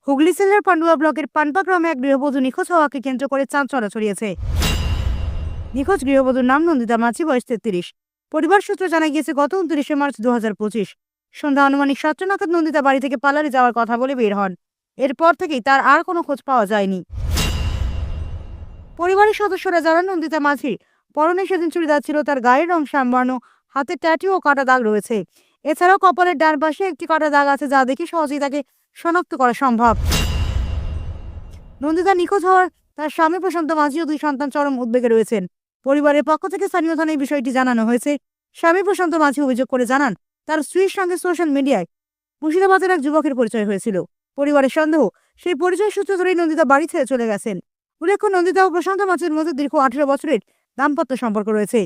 হুগলি জেলার পান্ডুয়া ব্লকের পানপা গ্রামে এক গৃহবধূ নিখোঁজ হওয়াকে কেন্দ্র করে চাঞ্চল্য ছড়িয়েছে। নিখোঁজ গৃহবধূর নাম নন্দিতা মাঝি, বয়স 33। পরিবার সূত্রে জানা গিয়েছে, গত 29শে মার্চ 2025 সন্ধ্যা আনুমানিক 7টা নাগাদ নন্দিতা বাড়ি থেকে পালারে যাওয়ার কথা বলে বের হন। এরপর থেকেই তার আর কোনো খোঁজ পাওয়া যায়নি। পরিবারের সদস্যরা জানান, নন্দিতা মাঝির পরনে সেদিন চুড়িদার ছিল, তার গায়ের রং শ্যামবর্ণ, হাতে ট্যাটু ও কাটা দাগ রয়েছে। এছাড়াও কপালের ডান পাশে একটি কাটা দাগ আছে, যা দেখে সহজেই তাকে শনাক্ত করা সম্ভব। নন্দিতা নিখোঁজ হওয়ার তার স্বামী প্রশান্ত মাঝি ও 2 সন্তান চরম উদ্বেগে রয়েছেন। পরিবারের পক্ষ থেকে স্থানীয় থানায় এই বিষয়টি জানানো হয়েছে। স্বামী প্রশান্ত মাঝি অভিযোগ করে জানান, তার স্ত্রীর সঙ্গে সোশ্যাল মিডিয়ায় মুর্শিদাবাদের এক যুবকের পরিচয় হয়েছিল। পরিবারের সন্দেহ, সেই পরিচয় সূত্র ধরেই নন্দিতা বাড়ি ছেড়ে চলে গেছেন। উল্লেখ্য, নন্দিতা ও প্রশান্ত মাঝির মধ্যে দীর্ঘ 18 বছরের দাম্পত্য সম্পর্ক রয়েছে।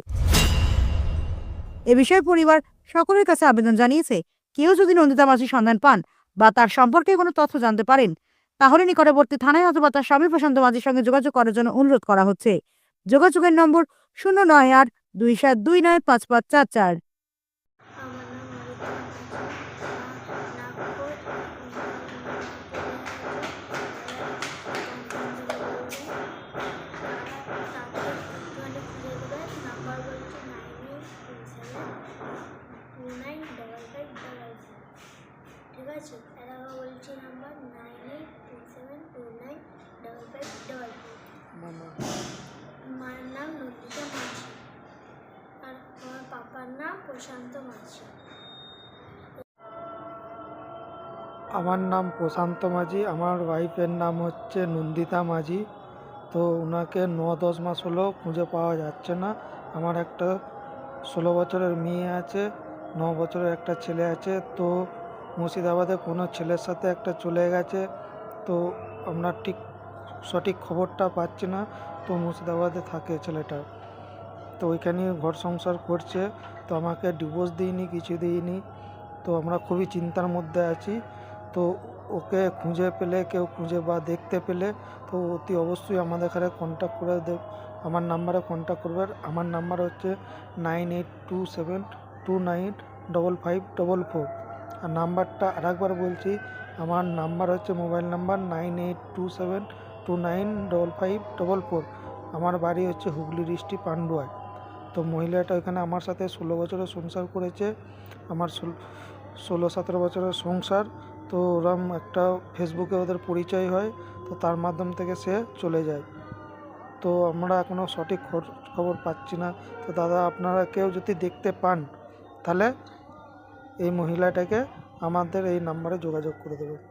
এ বিষয়ে পরিবার সকলের কাছে আবেদন জানিয়েছে, কেউ যদি নন্দিতা মাঝির সন্ধান পান বা তার সম্পর্কে কোনো তথ্য জানতে পারেন, তাহলে নিকটবর্তী থানায় অথবা তার স্বামী প্রশান্ত মাঝির সঙ্গে যোগাযোগ করার জন্য অনুরোধ করা হচ্ছে। যোগাযোগের নম্বর 098272955544। ঠিক আছে, এটা বলছি নাম্বার 9837295555। মায়ের নাম নন্দিতা মাঝি আর আমার পাপার নাম প্রশান্ত মাঝি। আমার নাম প্রশান্ত মাঝি, আমার ওয়াইফের নাম হচ্ছে নন্দিতা মাঝি। তো ওনাকে 9-10 মাস হলো খুঁজে পাওয়া যাচ্ছে না। আমার একটা 16 বছরের মেয়ে আছে, 9 বছরের একটা ছেলে আছে। তো মুর্শিদাবাদে কোনো ছেলের সাথে একটা চলে গেছে। তো আমরা ঠিক সঠিক খবরটা পাচ্ছি না। তো মুর্শিদাবাদে থাকে ছেলেটা, তো ওইখানে ঘর সংসার করছে। তো আমাকে ডিভোর্স দিইনি, কিছু দিইনি। তো আমরা খুবই চিন্তার মধ্যে আছি। তো ওকে খুঁজে পেলে, কেউ খুঁজে বা দেখতে পেলে, তো অতি অবশ্যই আমাদের এখানে কন্ট্যাক্ট করে আমার নাম্বারে কন্ট্যাক্ট করবে। আমার নাম্বার হচ্ছে 9827295544। আর নাম্বারটা আরেকবার বলছি, আমার নাম্বার হচ্ছে মোবাইল নাম্বার 9827295544। আমার বাড়ি হচ্ছে হুগলি ডিস্ট্রিক্ট পান্ডুয়ায়। তো মহিলাটা ওইখানে আমার সাথে 16 বছরের সংসার করেছে। আমার 16-17 বছরের সংসার। তো ওরম একটা ফেসবুকে ওদের পরিচয় হয়, তো তার মাধ্যম থেকে সে চলে যায়। তো আমরা এখনও সঠিক খবর পাচ্ছি না। তো দাদা, আপনারা কেউ যদি দেখতে পান, তাহলে এই মহিলাটাকে আমাদের এই নাম্বারে যোগাযোগ করে দেবেন।